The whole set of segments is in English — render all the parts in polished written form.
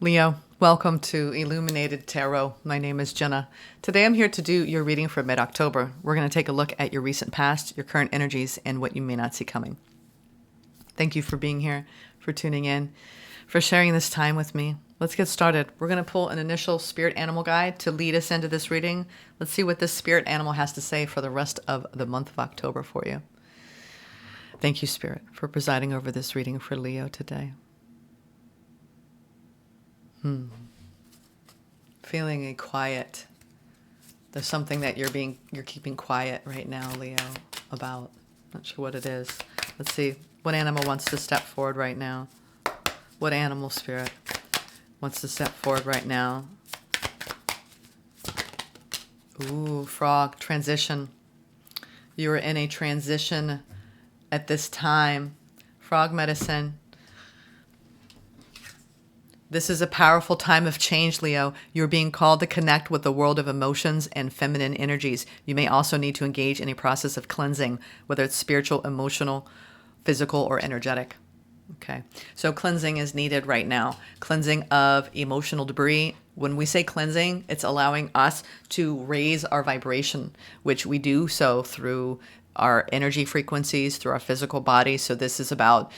Leo, welcome to Illuminated Tarot. My name is Jenna. Today I'm here to do your reading for mid-October. We're going to take a look at your recent past, your current energies, and what you may not see coming. Thank you for being here, for tuning in, for sharing this time with me. Let's get started. We're going to pull an initial spirit animal guide to lead us into this reading. Let's see what this spirit animal has to say for the rest of the month of October for you. Thank you, Spirit, for presiding over this reading for Leo today. Feeling a quiet. There's something that you're keeping quiet right now, Leo, about. Not sure what it is. Let's see. What animal wants to step forward right now? What animal spirit wants to step forward right now? Ooh, frog, transition. You are in a transition at this time. Frog medicine. This is a powerful time of change, Leo. You're being called to connect with the world of emotions and feminine energies. You may also need to engage in a process of cleansing, whether it's spiritual, emotional, physical, or energetic. Okay, so cleansing is needed right now. Cleansing of emotional debris. When we say cleansing, it's allowing us to raise our vibration, which we do so through our energy frequencies, through our physical body. So this is about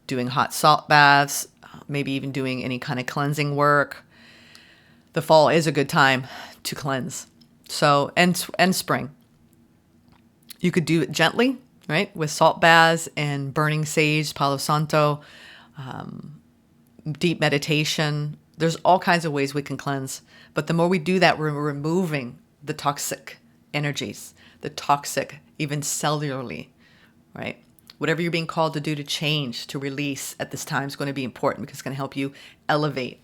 doing hot salt baths, maybe even doing any kind of cleansing work. The fall is a good time to cleanse. So, and spring. You could do it gently, right? With salt baths and burning sage, Palo Santo, deep meditation. There's all kinds of ways we can cleanse. But the more we do that, we're removing the toxic energies, the toxic, even cellularly, right? Whatever you're being called to do, to change, to release at this time is going to be important because it's going to help you elevate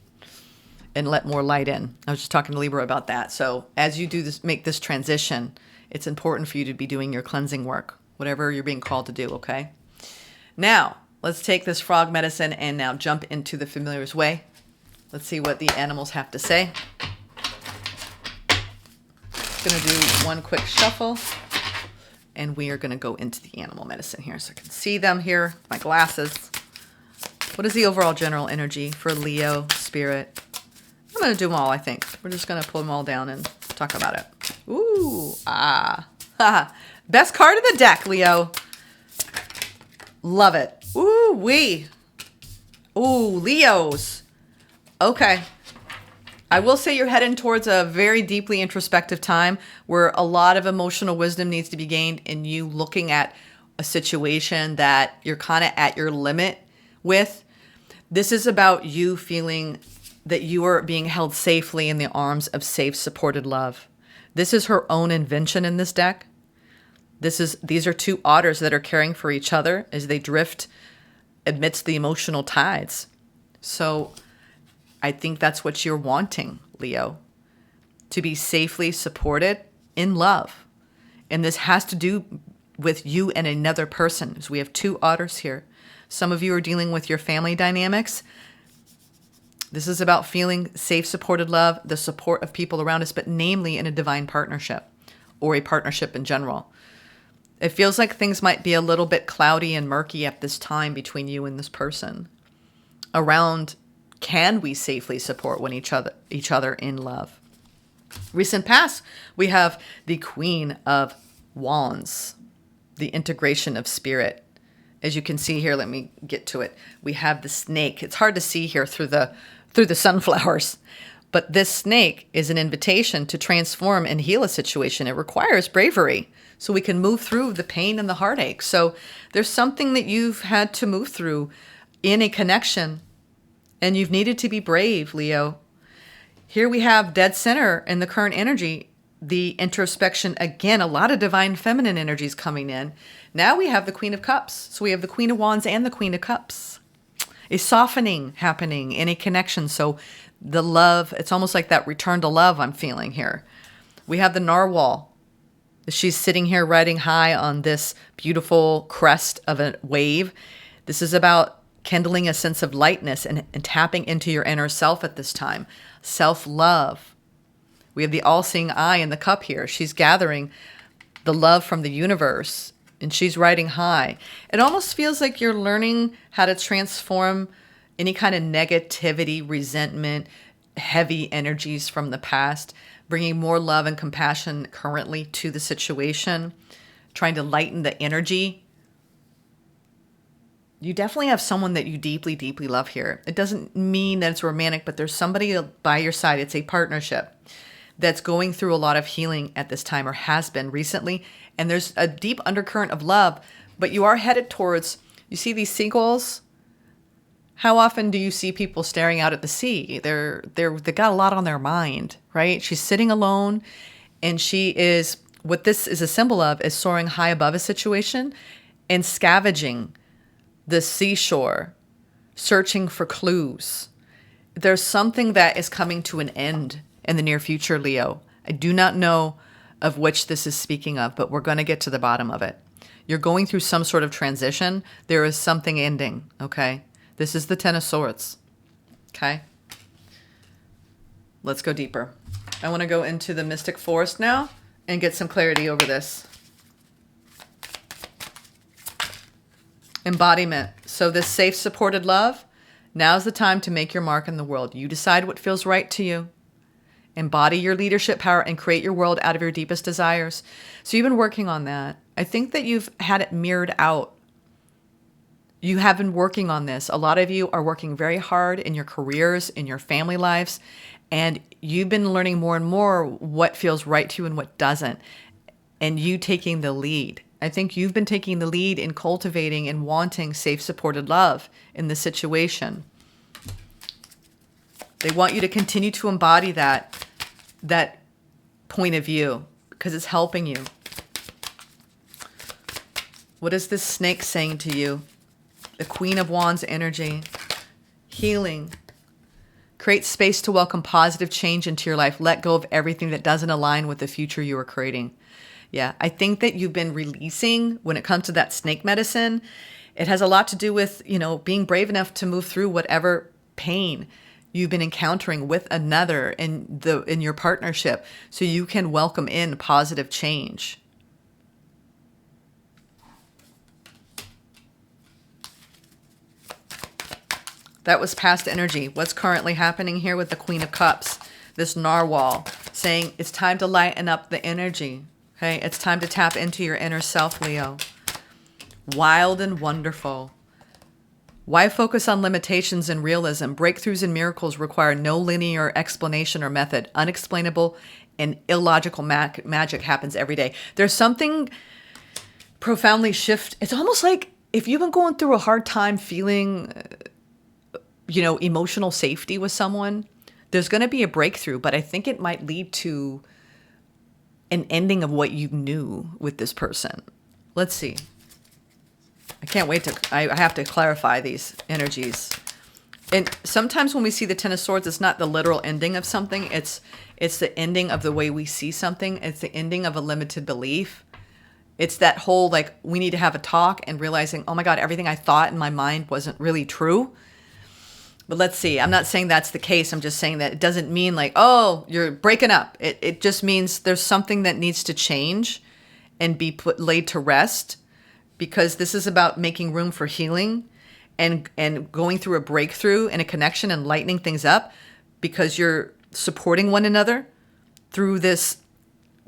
and let more light in. I was just talking to Libra about that. So as you do this, make this transition, it's important for you to be doing your cleansing work, whatever you're being called to do, okay? Now, let's take this frog medicine and now jump into the familiar's way. Let's see what the animals have to say. Going to do one quick shuffle. And we are going to go into the animal medicine here so I can see them here, my glasses. What is the overall general energy for Leo spirit? I'm going to do them all, I think. We're just going to pull them all down and talk about it. Ooh, best card of the deck, Leo. Love it. Ooh, wee. Ooh, Leos. Okay. I will say you're heading towards a very deeply introspective time where a lot of emotional wisdom needs to be gained in you looking at a situation that you're kind of at your limit with. This is about you feeling that you are being held safely in the arms of safe, supported love. This is her own invention in this deck. These are two otters that are caring for each other as they drift amidst the emotional tides. So I think that's what you're wanting, Leo, to be safely supported in love. And this has to do with you and another person. So we have two otters here. Some of you are dealing with your family dynamics. This is about feeling safe, supported love, the support of people around us, but namely in a divine partnership or a partnership in general. It feels like things might be a little bit cloudy and murky at this time between you and this person around. Can we safely support each other in love? Recent past, we have the Queen of Wands, the integration of spirit. As you can see here, let me get to it. We have the snake. It's hard to see here through the sunflowers, but this snake is an invitation to transform and heal a situation. It requires bravery so we can move through the pain and the heartache. So there's something that you've had to move through in a connection. And you've needed to be brave, Leo. Here we have dead center in the current energy, the introspection. Again, a lot of divine feminine energies coming in. Now we have the Queen of Cups. So we have the Queen of Wands and the Queen of Cups. A softening happening in a connection. So the love, it's almost like that return to love I'm feeling here. We have the Narwhal. She's sitting here riding high on this beautiful crest of a wave. This is about kindling a sense of lightness and tapping into your inner self at this time. Self-love. We have the all-seeing eye in the cup here. She's gathering the love from the universe and she's riding high. It almost feels like you're learning how to transform any kind of negativity, resentment, heavy energies from the past, bringing more love and compassion currently to the situation, trying to lighten the energy. You definitely have someone that you deeply, deeply love here. It doesn't mean that it's romantic, but there's somebody by your side. It's a partnership that's going through a lot of healing at this time, or has been recently. And there's a deep undercurrent of love, but you are headed towards, you see these seagulls? How often do you see people staring out at the sea? They got a lot on their mind, right? She's sitting alone, and she is, what this is a symbol of, is soaring high above a situation and scavenging the seashore, searching for clues. There's something that is coming to an end in the near future, Leo. I do not know of which this is speaking of, but we're going to get to the bottom of it. You're going through some sort of transition. There is something ending, okay? This is the Ten of Swords, okay? Let's go deeper. I want to go into the Mystic Forest now and get some clarity over this. Embodiment. So this safe, supported love, now's the time to make your mark in the world. You decide what feels right to you. Embody your leadership power and create your world out of your deepest desires. So you've been working on that. I think that you've had it mirrored out. You have been working on this. A lot of you are working very hard in your careers, in your family lives, and you've been learning more and more what feels right to you and what doesn't, and you taking the lead. I think you've been taking the lead in cultivating and wanting safe, supported love in this situation. They want you to continue to embody that point of view because it's helping you. What is this snake saying to you? The Queen of Wands energy. Healing. Create space to welcome positive change into your life. Let go of everything that doesn't align with the future you are creating. Yeah, I think that you've been releasing when it comes to that snake medicine. It has a lot to do with, being brave enough to move through whatever pain you've been encountering with another in your partnership, so you can welcome in positive change. That was past energy. What's currently happening here with the Queen of Cups? This narwhal saying it's time to lighten up the energy. Okay, it's time to tap into your inner self, Leo. Wild and wonderful. Why focus on limitations and realism? Breakthroughs and miracles require no linear explanation or method. Unexplainable and illogical magic happens every day. There's something profoundly shift. It's almost like if you've been going through a hard time feeling, emotional safety with someone, there's going to be a breakthrough, but I think it might lead to an ending of what you knew with this person. Let's see. I can't wait I have to clarify these energies. And sometimes when we see the Ten of Swords, it's not the literal ending of something. It's the ending of the way we see something. It's the ending of a limited belief. It's that whole, we need to have a talk and realizing, oh my God, everything I thought in my mind wasn't really true. But let's see. I'm not saying that's the case. I'm just saying that it doesn't mean you're breaking up. It just means there's something that needs to change and be laid to rest, because this is about making room for healing and going through a breakthrough and a connection and lightening things up, because you're supporting one another through this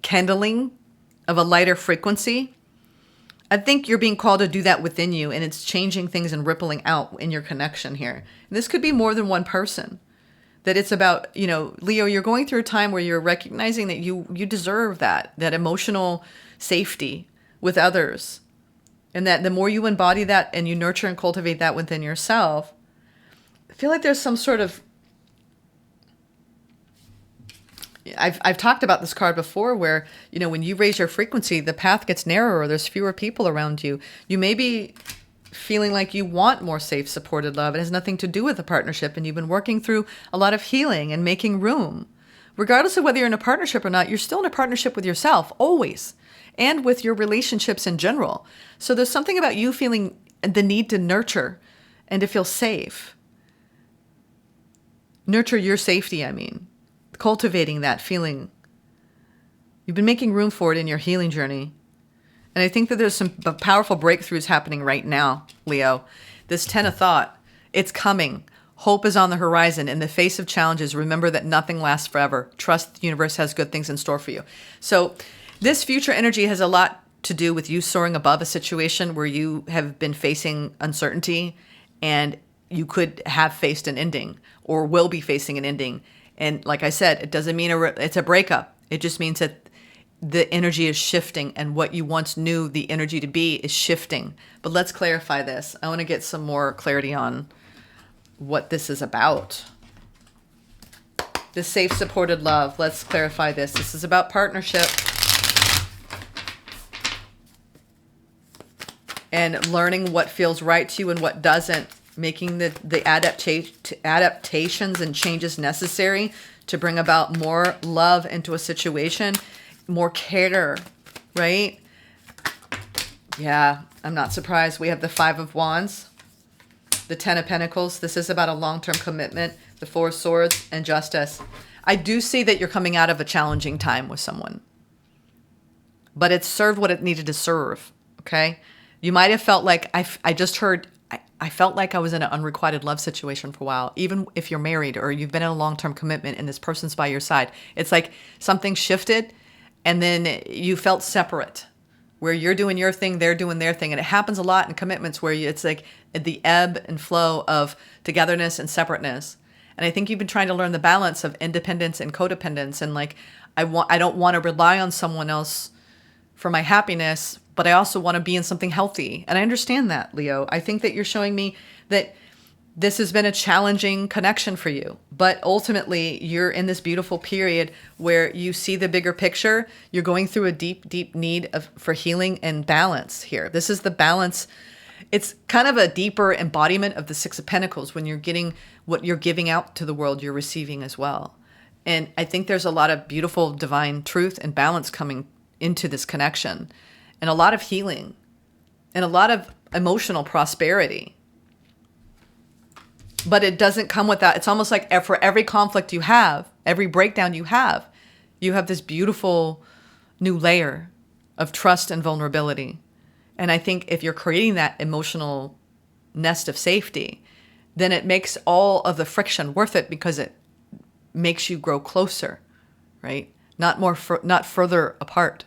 kindling of a lighter frequency. I think you're being called to do that within you, and it's changing things and rippling out in your connection here. And this could be more than one person. That it's about, Leo, you're going through a time where you're recognizing that you deserve that emotional safety with others. And that the more you embody that and you nurture and cultivate that within yourself, I feel like there's some sort of, I've talked about this card before where, when you raise your frequency, the path gets narrower. There's fewer people around you. You may be feeling like you want more safe, supported love. It has nothing to do with a partnership. And you've been working through a lot of healing and making room. Regardless of whether you're in a partnership or not, you're still in a partnership with yourself, always. And with your relationships in general. So there's something about you feeling the need to nurture and to feel safe. Nurture your safety, Cultivating that feeling. You've been making room for it in your healing journey. And I think that there's some powerful breakthroughs happening right now, Leo. This Ten of Thought, it's coming. Hope is on the horizon. In the face of challenges, remember that nothing lasts forever. Trust the universe has good things in store for you. So this future energy has a lot to do with you soaring above a situation where you have been facing uncertainty, and you could have faced an ending or will be facing an ending. And like I said, it doesn't mean it's a breakup. It just means that the energy is shifting, and what you once knew the energy to be is shifting. But let's clarify this. I want to get some more clarity on what this is about. The safe, supported love. Let's clarify this. This is about partnership and learning what feels right to you and what doesn't, making the adaptations and changes necessary to bring about more love into a situation, more care, right? Yeah, I'm not surprised. We have the Five of Wands, the Ten of Pentacles. This is about a long-term commitment, the Four of Swords, and Justice. I do see that you're coming out of a challenging time with someone, but it served what it needed to serve, okay? You might have felt like, I felt like I was in an unrequited love situation for a while. Even if you're married or you've been in a long-term commitment and this person's by your side, it's like something shifted and then you felt separate, where you're doing your thing, they're doing their thing. And it happens a lot in commitments where it's like the ebb and flow of togetherness and separateness. And I think you've been trying to learn the balance of independence and codependence. And like, I don't want to rely on someone else for my happiness, but I also want to be in something healthy. And I understand that, Leo. I think that you're showing me that this has been a challenging connection for you, but ultimately you're in this beautiful period where you see the bigger picture. You're going through a deep, deep need for healing and balance here. This is the balance. It's kind of a deeper embodiment of the Six of Pentacles. When you're getting what you're giving out to the world, you're receiving as well. And I think there's a lot of beautiful divine truth and balance coming into this connection, and a lot of healing and a lot of emotional prosperity. But it doesn't come without, it's almost like for every conflict you have, every breakdown you have this beautiful new layer of trust and vulnerability. And I think if you're creating that emotional nest of safety, then it makes all of the friction worth it, because it makes you grow closer, right? Not further apart.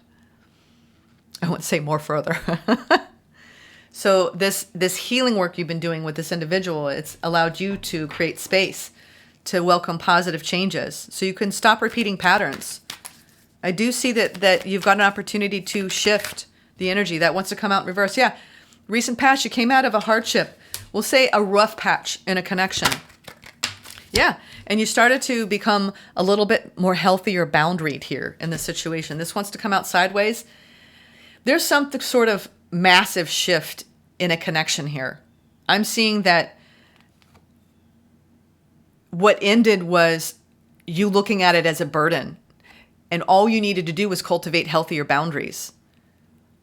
I won't say more further. So this healing work you've been doing with this individual, it's allowed you to create space to welcome positive changes, so you can stop repeating patterns. I do see that you've got an opportunity to shift the energy that wants to come out in reverse. Yeah, recent past, you came out of a hardship. We'll say a rough patch in a connection. Yeah, and you started to become a little bit more healthy or boundaried here in this situation. This wants to come out sideways. There's some sort of massive shift in a connection here. I'm seeing that what ended was you looking at it as a burden, and all you needed to do was cultivate healthier boundaries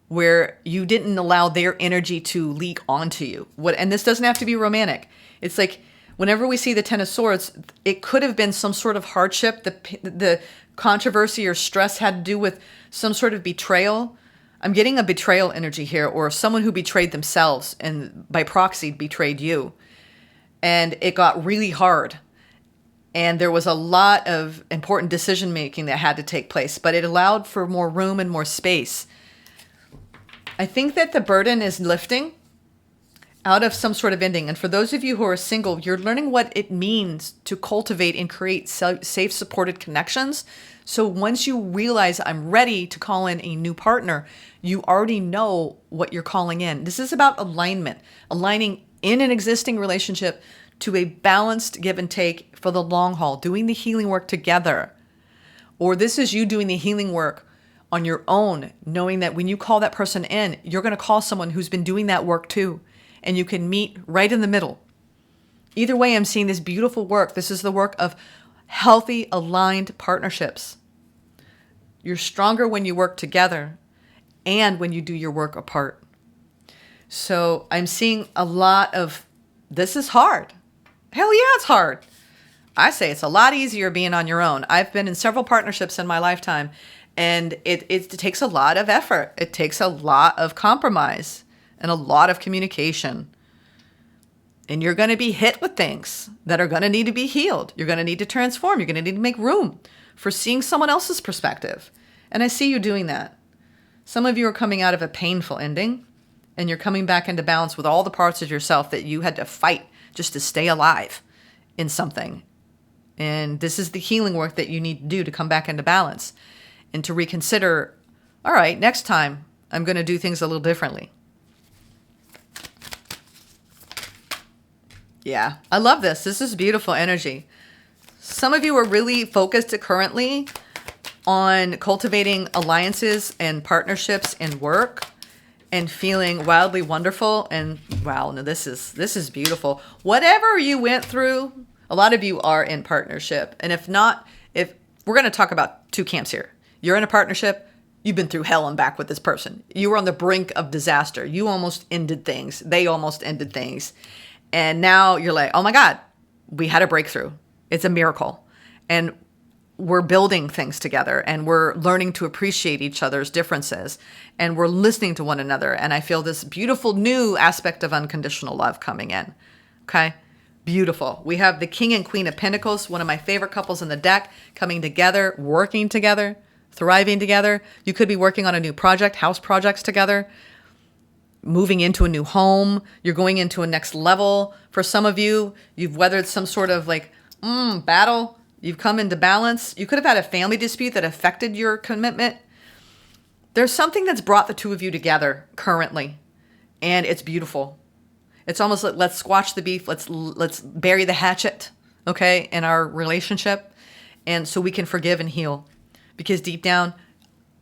where you didn't allow their energy to leak onto you. And this doesn't have to be romantic. It's like whenever we see the Ten of Swords, it could have been some sort of hardship. The controversy or stress had to do with some sort of betrayal. I'm getting a betrayal energy here, or someone who betrayed themselves and by proxy betrayed you. And it got really hard. And there was a lot of important decision making that had to take place, but it allowed for more room and more space. I think that the burden is lifting out of some sort of ending. And for those of you who are single, you're learning what it means to cultivate and create safe, supported connections. So once you realize I'm ready to call in a new partner, you already know what you're calling in. This is about alignment, aligning in an existing relationship to a balanced give and take for the long haul, doing the healing work together. Or this is you doing the healing work on your own, knowing that when you call that person in, you're going to call someone who's been doing that work too. And you can meet right in the middle. Either way, I'm seeing this beautiful work. This is the work of healthy, aligned partnerships. You're stronger when you work together and when you do your work apart. So I'm seeing a lot of, this is hard. Hell yeah, it's hard. I say it's a lot easier being on your own. I've been in several partnerships in my lifetime, and it takes a lot of effort. It takes a lot of compromise and a lot of communication. And you're going to be hit with things that are going to need to be healed. You're going to need to transform. You're going to need to make room for seeing someone else's perspective. And I see you doing that. Some of you are coming out of a painful ending, and you're coming back into balance with all the parts of yourself that you had to fight just to stay alive in something. And this is the healing work that you need to do to come back into balance and to reconsider, all right, next time I'm going to do things a little differently. Yeah, I love this. This is beautiful energy. Some of you are really focused currently on cultivating alliances and partnerships and work and feeling wildly wonderful. And wow, no, this is beautiful. Whatever you went through, a lot of you are in partnership. And if not, if we're going to talk about two camps here. You're in a partnership. You've been through hell and back with this person. You were on the brink of disaster. You almost ended things. They almost ended things. And now you're like, oh my God, we had a breakthrough. It's a miracle. And we're building things together, and we're learning to appreciate each other's differences, and we're listening to one another. And I feel this beautiful new aspect of unconditional love coming in. Okay. Beautiful. We have the King and Queen of Pentacles, one of my favorite couples in the deck, coming together, working together, thriving together. You could be working on a new project, house projects together, moving into a new home. You're going into a next level. For some of you, you've weathered some sort of like battle. You've come into balance. You could have had a family dispute that affected your commitment. There's something that's brought the two of you together currently, and it's beautiful. It's almost like, let's squash the beef. Let's bury the hatchet, okay, in our relationship, and so we can forgive and heal. Because deep down,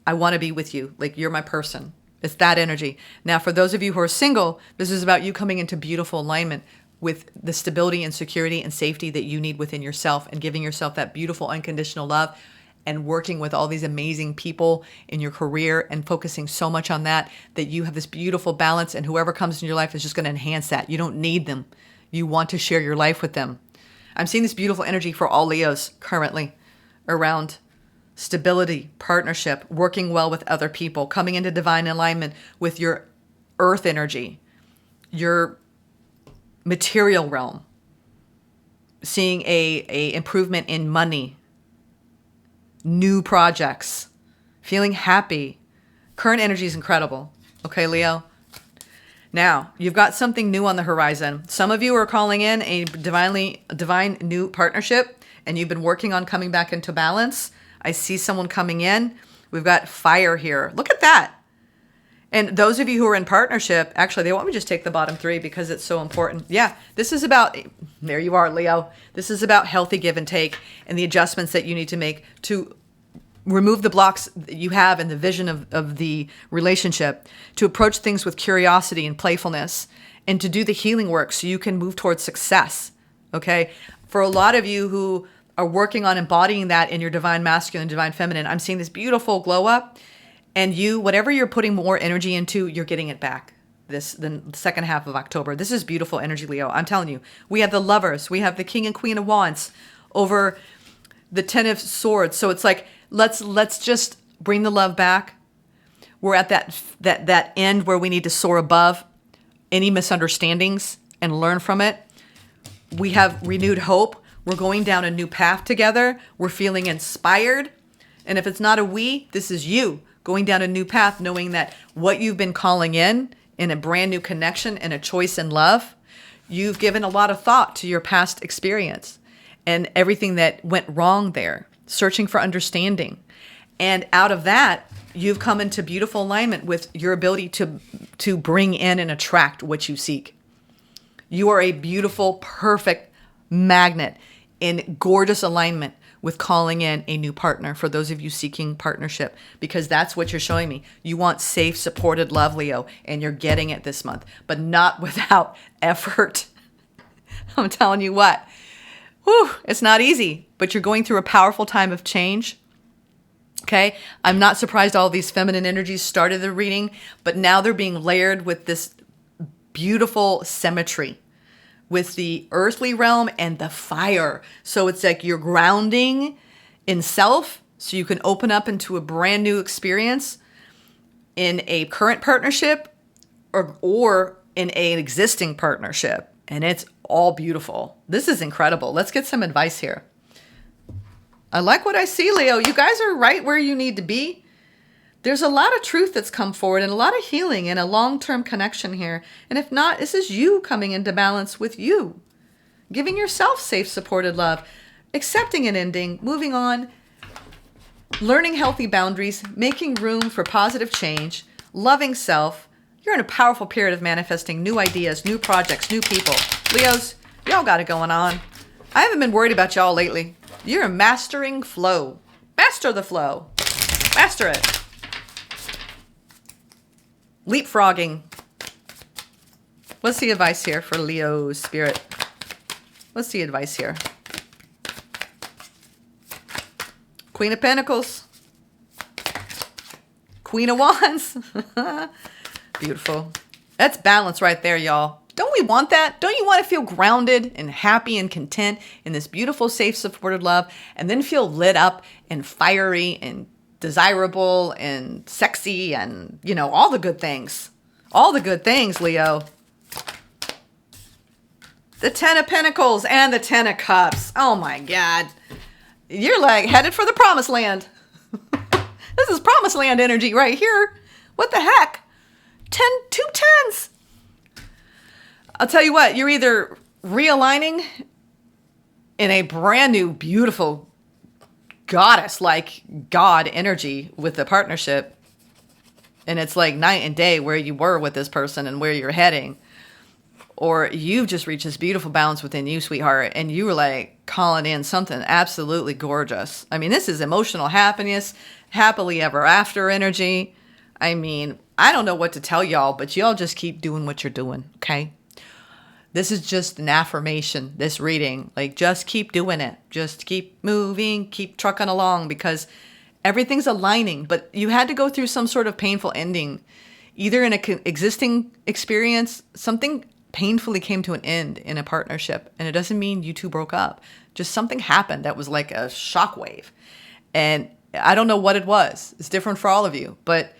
I want to be with you. Like, you're my person. It's that energy. Now, for those of you who are single, this is about you coming into beautiful alignment with the stability and security and safety that you need within yourself, and giving yourself that beautiful unconditional love, and working with all these amazing people in your career and focusing so much on that you have this beautiful balance, and whoever comes in your life is just going to enhance that. You don't need them. You want to share your life with them. I'm seeing this beautiful energy for all Leos currently around stability, partnership, working well with other people, coming into divine alignment with your earth energy, your material realm, seeing a improvement in money, new projects, feeling happy. Current energy is incredible. Okay, Leo? Now, you've got something new on the horizon. Some of you are calling in a divine new partnership, and you've been working on coming back into balance. I see someone coming in. We've got fire here. Look at that. And those of you who are in partnership, actually, they want me to just take the bottom three because it's so important. Yeah, this is about, there you are, Leo. This is about healthy give and take, and the adjustments that you need to make to remove the blocks that you have in the vision of the relationship, to approach things with curiosity and playfulness, and to do the healing work so you can move towards success. Okay? For a lot of you who are working on embodying that in your divine masculine, divine feminine, I'm seeing this beautiful glow up, and you, whatever you're putting more energy into, you're getting it back the second half of October. This is beautiful energy, Leo. I'm telling you, we have the Lovers, we have the King and Queen of Wands over the Ten of Swords. So it's like, let's just bring the love back. We're at that end where we need to soar above any misunderstandings and learn from it. We have renewed hope. We're going down a new path together. We're feeling inspired. And if it's not a we, this is you going down a new path, knowing that what you've been calling in a brand new connection and a choice in love, you've given a lot of thought to your past experience and everything that went wrong there, searching for understanding. And out of that, you've come into beautiful alignment with your ability to bring in and attract what you seek. You are a beautiful, perfect magnet in gorgeous alignment with calling in a new partner for those of you seeking partnership, because that's what you're showing me. You want safe, supported love, Leo, and you're getting it this month, but not without effort. I'm telling you what, it's not easy, but you're going through a powerful time of change. Okay, I'm not surprised all these feminine energies started the reading, but now they're being layered with this beautiful symmetry with the earthly realm and the fire. So it's like you're grounding in self so you can open up into a brand new experience in a current partnership or in an existing partnership. And it's all beautiful. This is incredible. Let's get some advice here. I like what I see, Leo. You guys are right where you need to be. There's a lot of truth that's come forward and a lot of healing and a long-term connection here. And if not, this is you coming into balance with you. Giving yourself safe, supported love. Accepting an ending. Moving on. Learning healthy boundaries. Making room for positive change. Loving self. You're in a powerful period of manifesting new ideas, new projects, new people. Leos, y'all got it going on. I haven't been worried about y'all lately. You're mastering flow. Master the flow. Master it. Leapfrogging. What's the advice here for Leo spirit? What's the advice here? Queen of Pentacles. Queen of Wands. Beautiful. That's balance right there, y'all. Don't we want that? Don't you want to feel grounded and happy and content in this beautiful, safe, supported love, and then feel lit up and fiery and desirable and sexy and, you know, all the good things. All the good things, Leo. The Ten of Pentacles and the Ten of Cups. Oh my God. You're like headed for the promised land. This is promised land energy right here. What the heck? 2 tens. I'll tell you what, you're either realigning in a brand new, beautiful goddess like God energy with the partnership, and it's like night and day where you were with this person and where you're heading, or you've just reached this beautiful balance within you, sweetheart, and you were like calling in something absolutely gorgeous. I mean, this is emotional happiness, happily ever after energy. I mean, I don't know what to tell y'all, but y'all just keep doing what you're doing, okay? This is just an affirmation, this reading. Like, just keep doing it. Just keep moving, keep trucking along, because everything's aligning. But you had to go through some sort of painful ending. Either in an existing experience, something painfully came to an end in a partnership. And it doesn't mean you two broke up. Just something happened that was like a shockwave. And I don't know what it was. It's different for all of you. But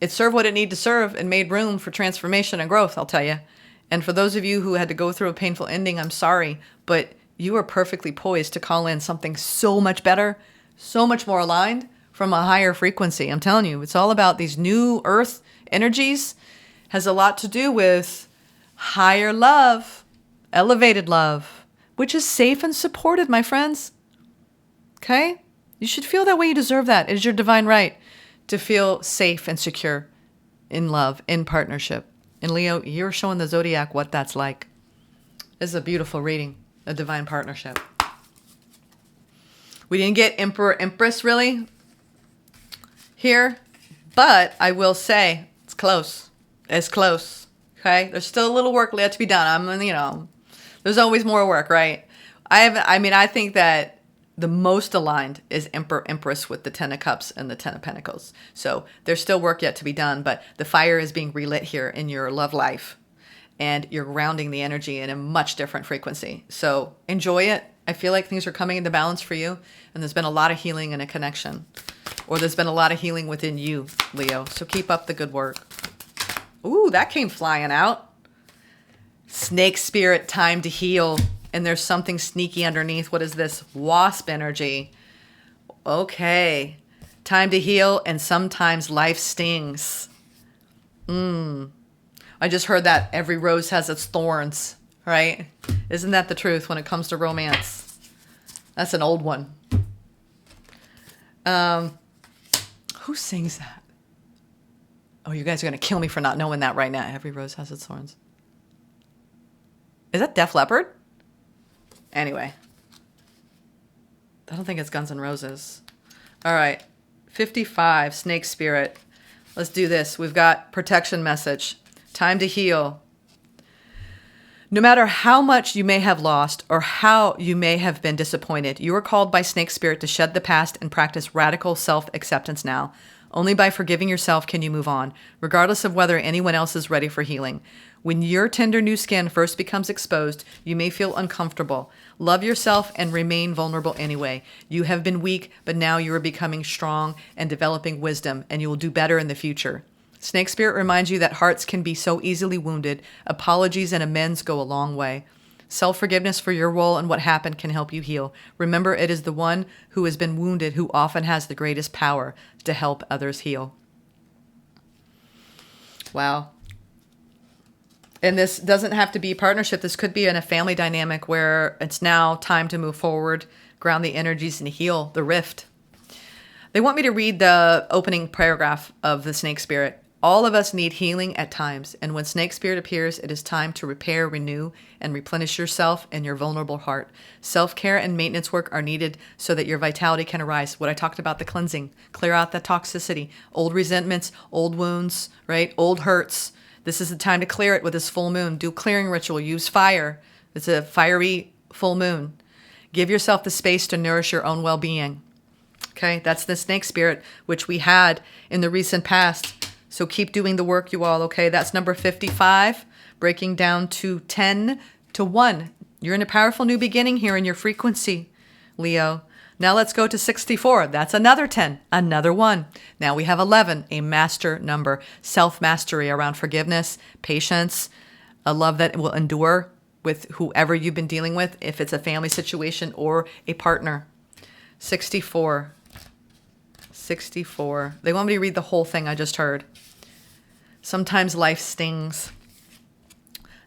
it served what it needed to serve and made room for transformation and growth, I'll tell you. And for those of you who had to go through a painful ending, I'm sorry, but you are perfectly poised to call in something so much better, so much more aligned from a higher frequency. I'm telling you, it's all about these new earth energies. Has a lot to do with higher love, elevated love, which is safe and supported, my friends. Okay? You should feel that way. You deserve that. It is your divine right to feel safe and secure in love, in partnership. And Leo, you're showing the zodiac what that's like. This is a beautiful reading, a divine partnership. We didn't get Emperor, Empress really here, but I will say it's close. It's close. Okay, there's still a little work left to be done. There's always more work, right? I think that the most aligned is Emperor, Empress with the Ten of Cups and the Ten of Pentacles. So there's still work yet to be done, but the fire is being relit here in your love life, and you're grounding the energy in a much different frequency. So enjoy it. I feel like things are coming into balance for you, and there's been a lot of healing and a connection, or there's been a lot of healing within you, Leo. So keep up the good work. Ooh, that came flying out. Snake spirit, time to heal. And there's something sneaky underneath. What is this? Wasp energy. Okay. Time to heal, and sometimes life stings. I just heard that every rose has its thorns, right? Isn't that the truth when it comes to romance? That's an old one. Who sings that? Oh, you guys are going to kill me for not knowing that right now. Every rose has its thorns. Is that Def Leppard? Anyway, I don't think it's Guns N' Roses. All right, 55, Snake Spirit. Let's do this. We've got protection message. Time to heal. No matter how much you may have lost or how you may have been disappointed, you are called by Snake Spirit to shed the past and practice radical self-acceptance now. Only by forgiving yourself can you move on, regardless of whether anyone else is ready for healing. When your tender new skin first becomes exposed, you may feel uncomfortable. Love yourself and remain vulnerable anyway. You have been weak, but now you are becoming strong and developing wisdom, and you will do better in the future. Snake Spirit reminds you that hearts can be so easily wounded. Apologies and amends go a long way. Self-forgiveness for your role and what happened can help you heal. Remember, it is the one who has been wounded who often has the greatest power to help others heal. Wow. And this doesn't have to be a partnership. This could be in a family dynamic where it's now time to move forward, ground the energies, and heal the rift. They want me to read the opening paragraph of the snake spirit. All of us need healing at times, and when snake spirit appears, it is time to repair, renew, and replenish yourself and your vulnerable heart. Self-care and maintenance work are needed so that your vitality can arise. What I talked about, the cleansing, clear out the toxicity, old resentments, old wounds, right? Old hurts. This is the time to clear it with this full moon. Do clearing ritual, use fire. It's a fiery full moon. Give yourself the space to nourish your own well-being. Okay, that's the snake spirit, which we had in the recent past. So keep doing the work, you all, okay? That's number 55, breaking down to 10 to 1. You're in a powerful new beginning here in your frequency, Leo. Now let's go to 64. That's another 10, another 1. Now we have 11, a master number, self-mastery around forgiveness, patience, a love that will endure with whoever you've been dealing with, if it's a family situation or a partner. 64. 64. They want me to read the whole thing I just heard. Sometimes life stings.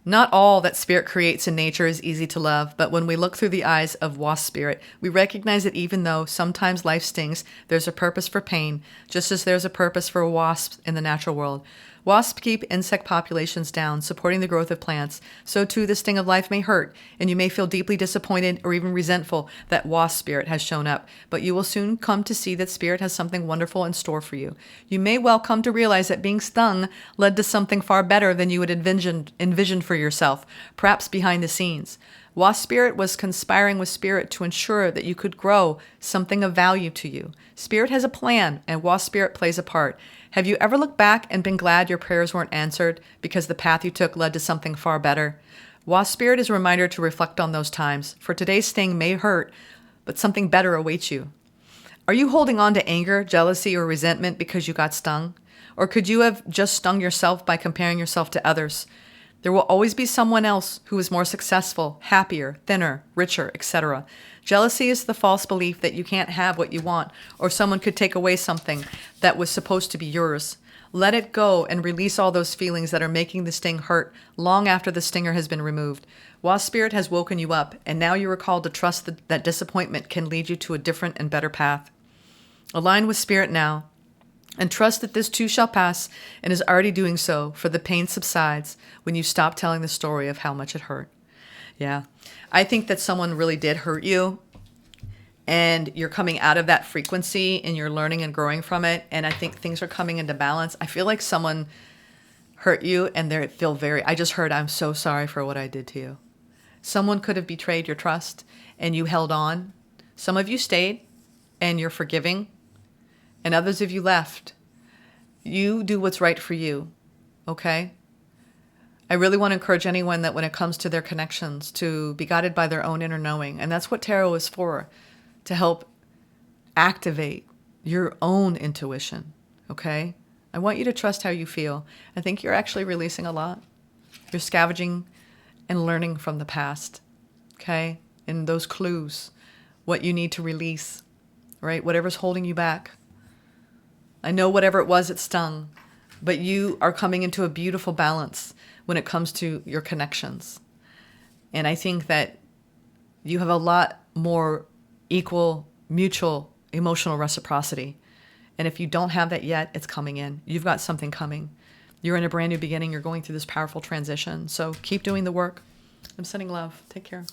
Not all that spirit creates in nature is easy to love, but when we look through the eyes of wasp spirit, we recognize that even though sometimes life stings, there's a purpose for pain, just as there's a purpose for wasps in the natural world. Wasps keep insect populations down, supporting the growth of plants. So too, the sting of life may hurt, and you may feel deeply disappointed or even resentful that wasp spirit has shown up. But you will soon come to see that spirit has something wonderful in store for you. You may well come to realize that being stung led to something far better than you had envisioned for yourself, perhaps behind the scenes. Wasp spirit was conspiring with spirit to ensure that you could grow something of value to you. Spirit has a plan, and wasp spirit plays a part. Have you ever looked back and been glad your prayers weren't answered because the path you took led to something far better? Wasp spirit is a reminder to reflect on those times, for today's sting may hurt, but something better awaits you. Are you holding on to anger, jealousy, or resentment because you got stung? Or could you have just stung yourself by comparing yourself to others? There will always be someone else who is more successful, happier, thinner, richer, etc. Jealousy is the false belief that you can't have what you want, or someone could take away something that was supposed to be yours. Let it go and release all those feelings that are making the sting hurt long after the stinger has been removed. Wasp spirit has woken you up, and now you are called to trust that disappointment can lead you to a different and better path. Align with spirit now, and trust that this too shall pass, and is already doing so, for the pain subsides when you stop telling the story of how much it hurt. Yeah, I think that someone really did hurt you, and you're coming out of that frequency, and you're learning and growing from it, and I think things are coming into balance. I feel like someone hurt you, and they feel I just heard, I'm so sorry for what I did to you. Someone could have betrayed your trust, and you held on. Some of you stayed, and you're forgiving, and others of you left. You do what's right for you, okay? I really want to encourage anyone that when it comes to their connections, to be guided by their own inner knowing. And that's what tarot is for, to help activate your own intuition, okay? I want you to trust how you feel. I think you're actually releasing a lot. You're scavenging and learning from the past, okay? And those clues, what you need to release, right? Whatever's holding you back. I know whatever it was, it stung, but you are coming into a beautiful balance when it comes to your connections. And I think that you have a lot more equal, mutual, emotional reciprocity. And if you don't have that yet, it's coming in. You've got something coming. You're in a brand new beginning. You're going through this powerful transition. So keep doing the work. I'm sending love. Take care.